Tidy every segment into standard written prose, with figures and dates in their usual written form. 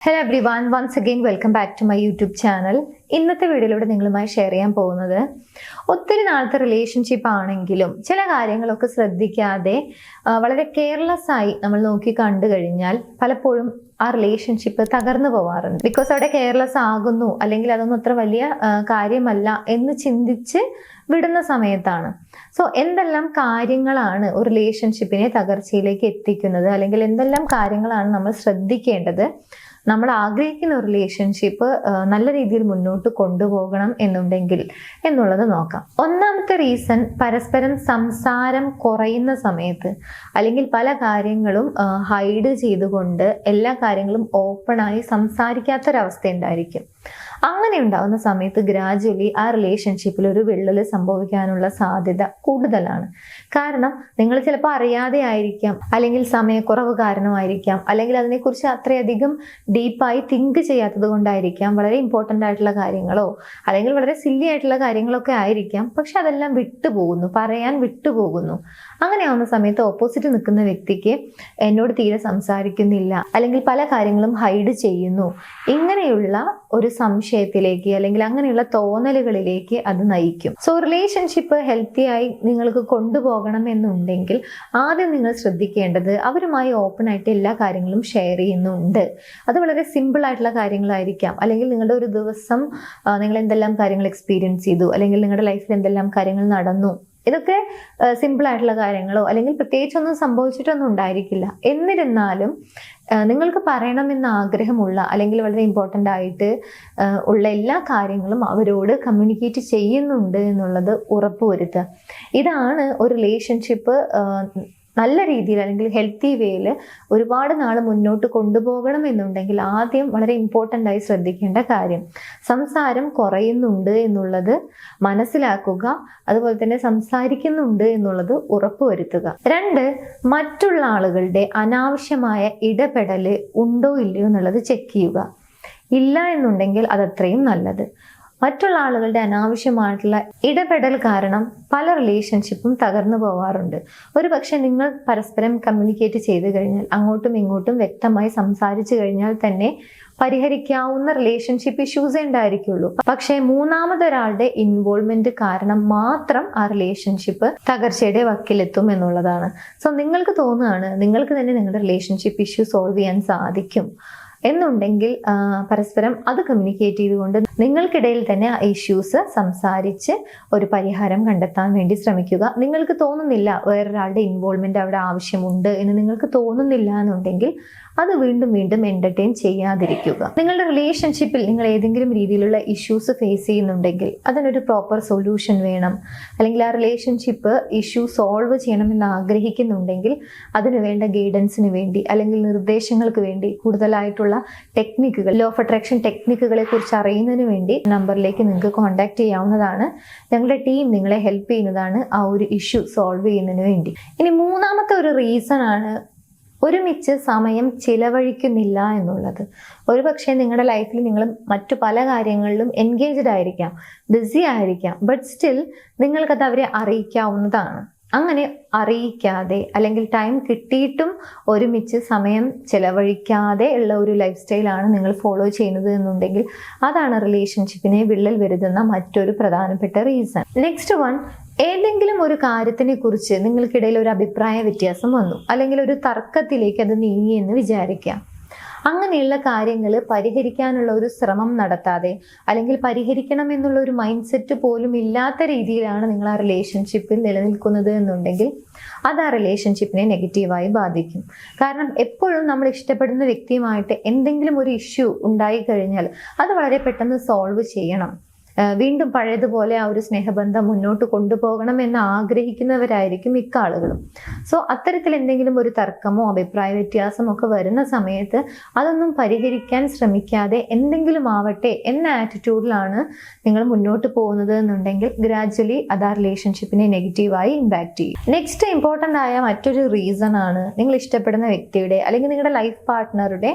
Hello everyone, once again welcome back to my YouTube channel. ഇന്നത്തെ വീഡിയോയിലൂടെ നിങ്ങളുമായി share ചെയ്യാൻ പോകുന്നത് ഒത്തിരി നാളത്തെ റിലേഷൻഷിപ്പ് ആണെങ്കിലും ചില കാര്യങ്ങളൊക്കെ ശ്രദ്ധിക്കാതെ വളരെ കെയർലെസ് ആയി നമ്മൾ നോക്കി കണ്ടു കഴിഞ്ഞാൽ പലപ്പോഴും ആ റിലേഷൻഷിപ്പ് തകർന്നു പോവാറുണ്ട്. ബിക്കോസ് അവിടെ കെയർലെസ് ആകുന്നു അല്ലെങ്കിൽ അതൊന്നും അത്ര വലിയ കാര്യമല്ല എന്ന് ചിന്തിച്ച് വിടുന്ന സമയത്താണ്. സോ എന്തെല്ലാം കാര്യങ്ങളാണ് ഒരു റിലേഷൻഷിപ്പിനെ തകർച്ചയിലേക്ക് എത്തിക്കുന്നത്, അല്ലെങ്കിൽ എന്തെല്ലാം കാര്യങ്ങളാണ് നമ്മൾ ശ്രദ്ധിക്കേണ്ടത്, നമ്മൾ ആഗ്രഹിക്കുന്ന ഒരു റിലേഷൻഷിപ്പ് നല്ല രീതിയിൽ മുന്നോട്ട് കൊണ്ടുപോകണം എന്നുണ്ടെങ്കിൽ എന്നുള്ളത് നോക്കാം. ഒന്നാമത്തെ റീസൺ, പരസ്പരം സംസാരം കുറയുന്ന സമയത്ത് അല്ലെങ്കിൽ പല കാര്യങ്ങളും ഹൈഡ് ചെയ്തുകൊണ്ട് എല്ലാ കാര്യങ്ങളും ഓപ്പണായി സംസാരിക്കാത്തൊരവസ്ഥ ഉണ്ടായിരിക്കും. അങ്ങനെ ഉണ്ടാവുന്ന സമയത്ത് ഗ്രാജുവലി ആ റിലേഷൻഷിപ്പിൽ ഒരു വിള്ളൽ സംഭവിക്കാനുള്ള സാധ്യത കൂടുതലാണ്. കാരണം നിങ്ങൾ ചിലപ്പോൾ അറിയാതെ ആയിരിക്കാം, അല്ലെങ്കിൽ സമയക്കുറവ് കാരണമായിരിക്കാം, അല്ലെങ്കിൽ അതിനെക്കുറിച്ച് അത്രയധികം ഡീപ്പായി തിങ്ക് ചെയ്യാത്തത് കൊണ്ടായിരിക്കാം, വളരെ ഇമ്പോർട്ടൻ്റ് ആയിട്ടുള്ള കാര്യങ്ങളോ അല്ലെങ്കിൽ വളരെ സില്ലി ആയിട്ടുള്ള കാര്യങ്ങളൊക്കെ ആയിരിക്കാം, പക്ഷെ അതെല്ലാം വിട്ടുപോകുന്നു, പറയാൻ വിട്ടുപോകുന്നു. അങ്ങനെയാവുന്ന സമയത്ത് ഓപ്പോസിറ്റ് നിൽക്കുന്ന വ്യക്തിക്ക് എന്നോട് തീരെ സംസാരിക്കുന്നില്ല, അല്ലെങ്കിൽ പല കാര്യങ്ങളും ഹൈഡ് ചെയ്യുന്നു, ഇങ്ങനെയുള്ള ഒരു സംശയത്തിലേക്ക് അല്ലെങ്കിൽ അങ്ങനെയുള്ള തോന്നലുകളിലേക്ക് അത് നയിക്കും. സോ റിലേഷൻഷിപ്പ് ഹെൽത്തി ആയി നിങ്ങൾക്ക് കൊണ്ടുപോകണം എന്നുണ്ടെങ്കിൽ ആദ്യം നിങ്ങൾ ശ്രദ്ധിക്കേണ്ടത് അവരുമായി ഓപ്പൺ ആയിട്ട് എല്ലാ കാര്യങ്ങളും ഷെയർ ചെയ്യുന്നുണ്ട്. അത് വളരെ സിമ്പിൾ ആയിട്ടുള്ള കാര്യങ്ങളായിരിക്കാം, അല്ലെങ്കിൽ നിങ്ങളുടെ ഒരു ദിവസം നിങ്ങൾ എന്തെല്ലാം കാര്യങ്ങൾ എക്സ്പീരിയൻസ് ചെയ്തു, അല്ലെങ്കിൽ നിങ്ങളുടെ ലൈഫിൽ എന്തെല്ലാം കാര്യങ്ങൾ നടന്നു, ഇതൊക്കെ സിമ്പിൾ ആയിട്ടുള്ള കാര്യങ്ങളോ അല്ലെങ്കിൽ പ്രത്യേകിച്ചൊന്നും സംഭവിച്ചിട്ടൊന്നും ഉണ്ടായിരിക്കില്ല. എന്നിരുന്നാലും നിങ്ങൾക്ക് പറയണമെന്ന് ആഗ്രഹമുള്ള അല്ലെങ്കിൽ വളരെ ഇമ്പോർട്ടൻ്റ് ആയിട്ട് ഉള്ള എല്ലാ കാര്യങ്ങളും അവരോട് കമ്മ്യൂണിക്കേറ്റ് ചെയ്യുന്നുണ്ട് എന്നുള്ളത് ഉറപ്പുവരുത്തുക. ഇതാണ് ഒരു റിലേഷൻഷിപ്പ് നല്ല രീതിയിൽ അല്ലെങ്കിൽ ഹെൽത്തി വേയിൽ ഒരുപാട് നാൾ മുന്നോട്ട് കൊണ്ടുപോകണം എന്നുണ്ടെങ്കിൽ ആദ്യം വളരെ ഇമ്പോർട്ടൻ്റ് ആയി ശ്രദ്ധിക്കേണ്ട കാര്യം. സംസാരം കുറയുന്നുണ്ട് എന്നുള്ളത് മനസ്സിലാക്കുക, അതുപോലെ തന്നെ സംസാരിക്കുന്നുണ്ട് എന്നുള്ളത് ഉറപ്പുവരുത്തുക. 2, മറ്റുള്ള ആളുകളുടെ അനാവശ്യമായ ഇടപെടൽ ഉണ്ടോ ഇല്ലയോ എന്നുള്ളത് ചെക്ക് ചെയ്യുക. ഇല്ല എന്നുണ്ടെങ്കിൽ അതത്രയും നല്ലത്. മറ്റുള്ള ആളുകളുടെ അനാവശ്യമായിട്ടുള്ള ഇടപെടൽ കാരണം പല റിലേഷൻഷിപ്പും തകർന്നു പോവാറുണ്ട്. ഒരു പക്ഷെ നിങ്ങൾ പരസ്പരം കമ്മ്യൂണിക്കേറ്റ് ചെയ്ത് കഴിഞ്ഞാൽ, അങ്ങോട്ടും ഇങ്ങോട്ടും വ്യക്തമായി സംസാരിച്ചു കഴിഞ്ഞാൽ തന്നെ പരിഹരിക്കാവുന്ന റിലേഷൻഷിപ്പ് ഇഷ്യൂസേ ഉണ്ടായിരിക്കുള്ളൂ. പക്ഷേ മൂന്നാമതൊരാളുടെ ഇൻവോൾവ്മെന്റ് കാരണം മാത്രം ആ റിലേഷൻഷിപ്പ് തകർച്ചയുടെ വക്കിലെത്തും എന്നുള്ളതാണ്. സോ നിങ്ങൾക്ക് തോന്നുകയാണ് നിങ്ങൾക്ക് തന്നെ നിങ്ങളുടെ റിലേഷൻഷിപ്പ് ഇഷ്യൂ സോൾവ് ചെയ്യാൻ സാധിക്കും എന്നുണ്ടെങ്കിൽ പരസ്പരം അത് കമ്മ്യൂണിക്കേറ്റ് ചെയ്തുകൊണ്ട് നിങ്ങൾക്കിടയിൽ തന്നെ ആ ഇഷ്യൂസ് സംസാരിച്ച് ഒരു പരിഹാരം കണ്ടെത്താൻ വേണ്ടി ശ്രമിക്കുക. നിങ്ങൾക്ക് തോന്നുന്നില്ല വേറൊരാളുടെ ഇൻവോൾവ്മെന്റ് അവിടെ ആവശ്യമുണ്ട് എന്ന് നിങ്ങൾക്ക് തോന്നുന്നില്ല എന്നുണ്ടെങ്കിൽ അത് വീണ്ടും വീണ്ടും എൻ്റർടൈൻ ചെയ്യാതിരിക്കുക. നിങ്ങളുടെ റിലേഷൻഷിപ്പിൽ നിങ്ങൾ ഏതെങ്കിലും രീതിയിലുള്ള ഇഷ്യൂസ് ഫേസ് ചെയ്യുന്നുണ്ടെങ്കിൽ അതിനൊരു പ്രോപ്പർ സൊല്യൂഷൻ വേണം, അല്ലെങ്കിൽ ആ റിലേഷൻഷിപ്പ് ഇഷ്യൂ സോൾവ് ചെയ്യണമെന്ന് ആഗ്രഹിക്കുന്നുണ്ടെങ്കിൽ അതിന് വേണ്ട ഗൈഡൻസിന് വേണ്ടി അല്ലെങ്കിൽ നിർദ്ദേശങ്ങൾക്ക് വേണ്ടി കൂടുതലായിട്ടുള്ള ടെക്നിക്കുകൾ, ലോ ഓഫ് അട്രാക്ഷൻ ടെക്നിക്കുകളെ കുറിച്ച് അറിയുന്നതിന് വേണ്ടി നമ്പറിലേക്ക് നിങ്ങൾക്ക് കോൺടാക്ട് ചെയ്യാവുന്നതാണ്. ഞങ്ങളുടെ ടീം നിങ്ങളെ ഹെൽപ്പ് ചെയ്യുന്നതാണ് ആ ഒരു ഇഷ്യൂ സോൾവ് ചെയ്യുന്നതിന് വേണ്ടി. ഇനി മൂന്നാമത്തെ ഒരു റീസൺ ആണ് ഒരുമിച്ച് സമയം ചിലവഴിക്കുന്നില്ല എന്നുള്ളത്. ഒരുപക്ഷെ നിങ്ങളുടെ ലൈഫിൽ നിങ്ങൾ മറ്റു പല കാര്യങ്ങളിലും എൻഗേജ്ഡ് ആയിരിക്കാം, ബിസി ആയിരിക്കാം, ബട്ട് സ്റ്റിൽ നിങ്ങൾക്കത് അവരെ അറിയിക്കാവുന്നതാണ്. അങ്ങനെ അറിയിക്കാതെ അല്ലെങ്കിൽ ടൈം കിട്ടിയിട്ടും ഒരുമിച്ച് സമയം ചിലവഴിക്കാതെ ഉള്ള ഒരു ലൈഫ് സ്റ്റൈലാണ് നിങ്ങൾ ഫോളോ ചെയ്യുന്നത് എന്നുണ്ടെങ്കിൽ അതാണ് റിലേഷൻഷിപ്പിനെ വിള്ളൽ വരുത്തുന്ന മറ്റൊരു പ്രധാനപ്പെട്ട റീസൺ. നെക്സ്റ്റ് വൺ, ഏതെങ്കിലും ഒരു കാര്യത്തിനെ കുറിച്ച് നിങ്ങൾക്കിടയിൽ ഒരു അഭിപ്രായ വ്യത്യാസം വന്നു, അല്ലെങ്കിൽ ഒരു തർക്കത്തിലേക്ക് അത് നീങ്ങി എന്ന് വിചാരിക്കാം. അങ്ങനെയുള്ള കാര്യങ്ങൾ പരിഹരിക്കാനുള്ള ഒരു ശ്രമം നടത്താതെ അല്ലെങ്കിൽ പരിഹരിക്കണം എന്നുള്ള ഒരു മൈൻഡ് സെറ്റ് പോലും ഇല്ലാത്ത രീതിയിലാണ് നിങ്ങൾ ആ റിലേഷൻഷിപ്പിൽ നിലനിൽക്കുന്നത് എന്നുണ്ടെങ്കിൽ അത് ആ റിലേഷൻഷിപ്പിനെ നെഗറ്റീവായി ബാധിക്കും. കാരണം എപ്പോഴും നമ്മൾ ഇഷ്ടപ്പെടുന്ന വ്യക്തിയുമായിട്ട് എന്തെങ്കിലും ഒരു ഇഷ്യൂ ഉണ്ടായി കഴിഞ്ഞാൽ അത് വളരെ പെട്ടെന്ന് സോൾവ് ചെയ്യണം. വീണ്ടും പഴയതുപോലെ ആ ഒരു സ്നേഹബന്ധം മുന്നോട്ട് കൊണ്ടുപോകണം എന്ന് ആഗ്രഹിക്കുന്നവരായിരിക്കും മിക്ക സോ അത്തരത്തിൽ എന്തെങ്കിലും ഒരു തർക്കമോ അഭിപ്രായ വ്യത്യാസമോ ഒക്കെ വരുന്ന സമയത്ത് അതൊന്നും പരിഹരിക്കാൻ ശ്രമിക്കാതെ എന്തെങ്കിലും ആവട്ടെ എന്ന ആറ്റിറ്റ്യൂഡിലാണ് നിങ്ങൾ മുന്നോട്ട് പോകുന്നത് എന്നുണ്ടെങ്കിൽ ഗ്രാജുവലി അത് ആ റിലേഷൻഷിപ്പിനെ നെഗറ്റീവായി ഇമ്പാക്ട് ചെയ്യും. നെക്സ്റ്റ് ഇമ്പോർട്ടൻ്റ് ആയ മറ്റൊരു റീസൺ ആണ്, നിങ്ങൾ ഇഷ്ടപ്പെടുന്ന വ്യക്തിയുടെ അല്ലെങ്കിൽ നിങ്ങളുടെ ലൈഫ് പാർട്ട്ണറുടെ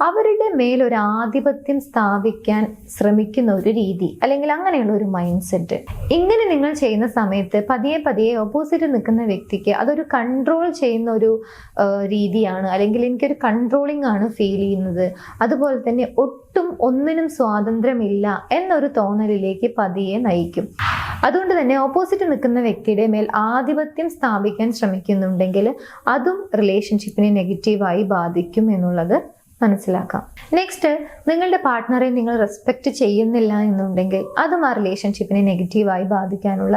അവരുടെ മേലൊരു ആധിപത്യം സ്ഥാപിക്കാൻ ശ്രമിക്കുന്ന ഒരു രീതി, അല്ലെങ്കിൽ അല്ലെങ്കിൽ അങ്ങനെയുള്ള ഒരു മൈൻഡ് സെറ്റ്. ഇങ്ങനെ നിങ്ങൾ ചെയ്യുന്ന സമയത്ത് പതിയെ പതിയെ ഓപ്പോസിറ്റ് നിൽക്കുന്ന വ്യക്തിക്ക് അതൊരു കൺട്രോൾ ചെയ്യുന്ന ഒരു രീതിയാണ്, അല്ലെങ്കിൽ എനിക്കൊരു കൺട്രോളിംഗ് ആണ് ഫീൽ ചെയ്യുന്നത്, അതുപോലെ തന്നെ ഒട്ടും ഒന്നിനും സ്വാതന്ത്ര്യമില്ല എന്നൊരു തോന്നലിലേക്ക് പതിയെ നയിക്കും. അതുകൊണ്ട് തന്നെ ഓപ്പോസിറ്റ് നിൽക്കുന്ന വ്യക്തിയുടെ മേൽ ആധിപത്യം സ്ഥാപിക്കാൻ ശ്രമിക്കുന്നുണ്ടെങ്കിൽ അതും റിലേഷൻഷിപ്പിനെ നെഗറ്റീവായി ബാധിക്കും എന്നുള്ളത് മനസ്സിലാക്കാം. നെക്സ്റ്റ്, നിങ്ങളുടെ പാർട്ട്ണറെ നിങ്ങൾ റെസ്പെക്റ്റ് ചെയ്യുന്നില്ല എന്നുണ്ടെങ്കിൽ അതും ആ റിലേഷൻഷിപ്പിനെ നെഗറ്റീവായി ബാധിക്കാനുള്ള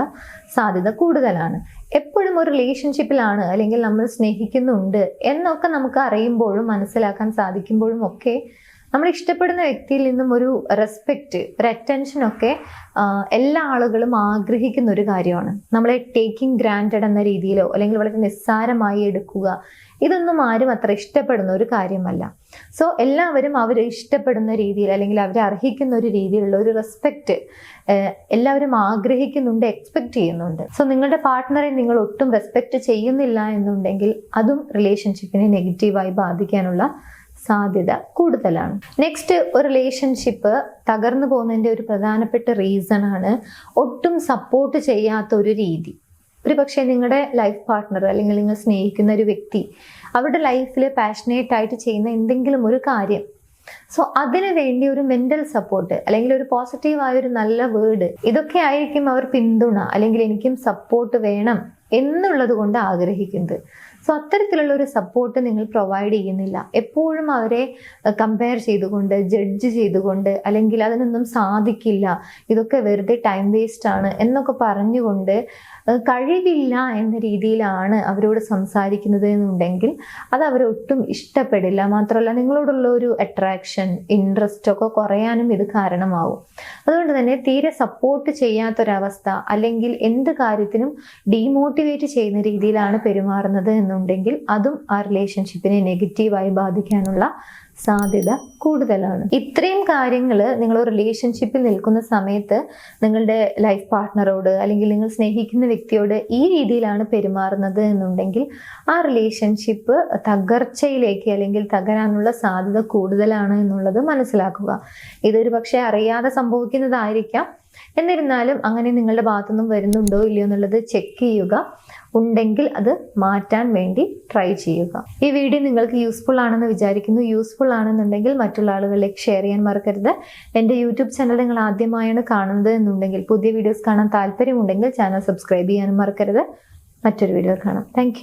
സാധ്യത കൂടുതലാണ്. എപ്പോഴും ഒരു റിലേഷൻഷിപ്പിലാണ് അല്ലെങ്കിൽ നമ്മൾ സ്നേഹിക്കുന്നുണ്ട് എന്നൊക്കെ നമുക്ക് അറിയുമ്പോഴും മനസ്സിലാക്കാൻ സാധിക്കുമ്പോഴും ഒക്കെ നമ്മൾ ഇഷ്ടപ്പെടുന്ന വ്യക്തിയിൽ നിന്നും ഒരു റെസ്പെക്റ്റ്, ഒരു അറ്റൻഷൻ ഒക്കെ എല്ലാ ആളുകളും ആഗ്രഹിക്കുന്ന ഒരു കാര്യമാണ്. നമ്മളെ ടേക്കിംഗ് ഗ്രാൻറ്റഡ് എന്ന രീതിയിലോ അല്ലെങ്കിൽ വളരെ നിസ്സാരമായി എടുക്കുക, ഇതൊന്നും ആരും അത്ര ഇഷ്ടപ്പെടുന്ന ഒരു കാര്യമല്ല. സോ എല്ലാവരും അവർ ഇഷ്ടപ്പെടുന്ന രീതിയിൽ അല്ലെങ്കിൽ അവരെ അർഹിക്കുന്ന ഒരു രീതിയിലുള്ള ഒരു റെസ്പെക്റ്റ് എല്ലാവരും ആഗ്രഹിക്കുന്നുണ്ട്, എക്സ്പെക്ട് ചെയ്യുന്നുണ്ട്. സോ നിങ്ങളുടെ പാർട്ട്ണറെ നിങ്ങൾ ഒട്ടും റെസ്പെക്റ്റ് ചെയ്യുന്നില്ല എന്നുണ്ടെങ്കിൽ അതും റിലേഷൻഷിപ്പിനെ നെഗറ്റീവായി ബാധിക്കാനുള്ള സാധ്യത കൂടുതലാണ്. നെക്സ്റ്റ്, ഒരു റിലേഷൻഷിപ്പ് തകർന്നു പോകുന്നതിൻ്റെ ഒരു പ്രധാനപ്പെട്ട റീസൺ ആണ് ഒട്ടും സപ്പോർട്ട് ചെയ്യാത്ത ഒരു രീതി. ഒരു പക്ഷേ നിങ്ങളുടെ ലൈഫ് പാർട്ട്ണർ അല്ലെങ്കിൽ നിങ്ങൾ സ്നേഹിക്കുന്ന ഒരു വ്യക്തി അവരുടെ ലൈഫിൽ പാഷനേറ്റ് ആയിട്ട് ചെയ്യുന്ന എന്തെങ്കിലും ഒരു കാര്യം, സോ അതിനു വേണ്ടി ഒരു മെന്റൽ സപ്പോർട്ട് അല്ലെങ്കിൽ ഒരു പോസിറ്റീവായ ഒരു നല്ല വേർഡ്, ഇതൊക്കെ ആയിരിക്കും അവർ പിന്തുണ അല്ലെങ്കിൽ എനിക്കും സപ്പോർട്ട് വേണം എന്നുള്ളത് കൊണ്ട് ആഗ്രഹിക്കുന്നത്. സോ അത്തരത്തിലുള്ള ഒരു സപ്പോർട്ട് നിങ്ങൾ പ്രൊവൈഡ് ചെയ്യുന്നില്ല. എപ്പോഴും അവരെ കമ്പയർ ചെയ്തുകൊണ്ട്, ജഡ്ജ് ചെയ്തുകൊണ്ട്, അല്ലെങ്കിൽ അതിനൊന്നും സാധിക്കില്ല, ഇതൊക്കെ വെറുതെ ടൈം വേസ്റ്റ് ആണ് എന്നൊക്കെ പറഞ്ഞുകൊണ്ട് കഴിവില്ല എന്ന രീതിയിലാണ് അവരോട് സംസാരിക്കുന്നത് എന്നുണ്ടെങ്കിൽ അത് അവരൊട്ടും ഇഷ്ടപ്പെടില്ല. മാത്രമല്ല നിങ്ങളോടുള്ള ഒരു അട്രാക്ഷൻ, ഇൻട്രസ്റ്റ് ഒക്കെ കുറയാനും ഇത് കാരണമാവും. അതുകൊണ്ട് തന്നെ തീരെ സപ്പോർട്ട് ചെയ്യാത്തൊരവസ്ഥ അല്ലെങ്കിൽ എന്ത് കാര്യത്തിനും ഡീമോട്ടിവേറ്റ് ചെയ്യുന്ന രീതിയിലാണ് പെരുമാറുന്നത് എന്നുണ്ടെങ്കിൽ അതും ആ റിലേഷൻഷിപ്പിനെ നെഗറ്റീവായി ബാധിക്കാനുള്ള സാധ്യത കൂടുതലാണ്. ഇത്രയും കാര്യങ്ങൾ നിങ്ങൾ റിലേഷൻഷിപ്പിൽ നിൽക്കുന്ന സമയത്ത് നിങ്ങളുടെ ലൈഫ് പാർട്ട്ണറോട് അല്ലെങ്കിൽ നിങ്ങൾ സ്നേഹിക്കുന്ന വ്യക്തിയോട് ഈ രീതിയിലാണ് പെരുമാറുന്നത് എന്നുണ്ടെങ്കിൽ ആ റിലേഷൻഷിപ്പ് തകർച്ചയിലേക്ക് അല്ലെങ്കിൽ തകരാനുള്ള സാധ്യത കൂടുതലാണ് എന്നുള്ളത് മനസ്സിലാക്കുക. ഇതൊരു പക്ഷേ അറിയാതെ സംഭവിക്കുന്നതായിരിക്കാം. എന്നിരുന്നാലും അങ്ങനെ നിങ്ങളുടെ ഭാഗത്തുനിന്നും വരുന്നുണ്ടോ ഇല്ലയോ എന്നുള്ളത് ചെക്ക് ചെയ്യുക. ഉണ്ടെങ്കിൽ അത് മാറ്റാൻ വേണ്ടി ട്രൈ ചെയ്യുക. ഈ വീഡിയോ നിങ്ങൾക്ക് യൂസ്ഫുൾ ആണെന്ന് വിചാരിക്കുന്നു. യൂസ്ഫുൾ ആണെന്നുണ്ടെങ്കിൽ മറ്റുള്ള ആളുകളിലേക്ക് ഷെയർ ചെയ്യാൻ മറക്കരുത്. എൻ്റെ യൂട്യൂബ് ചാനൽ നിങ്ങൾ ആദ്യമായാണ് കാണുന്നത് എന്നുണ്ടെങ്കിൽ, പുതിയ വീഡിയോസ് കാണാൻ താല്പര്യമുണ്ടെങ്കിൽ ചാനൽ സബ്സ്ക്രൈബ് ചെയ്യാനും മറക്കരുത്. മറ്റൊരു വീഡിയോ കാണാം. താങ്ക്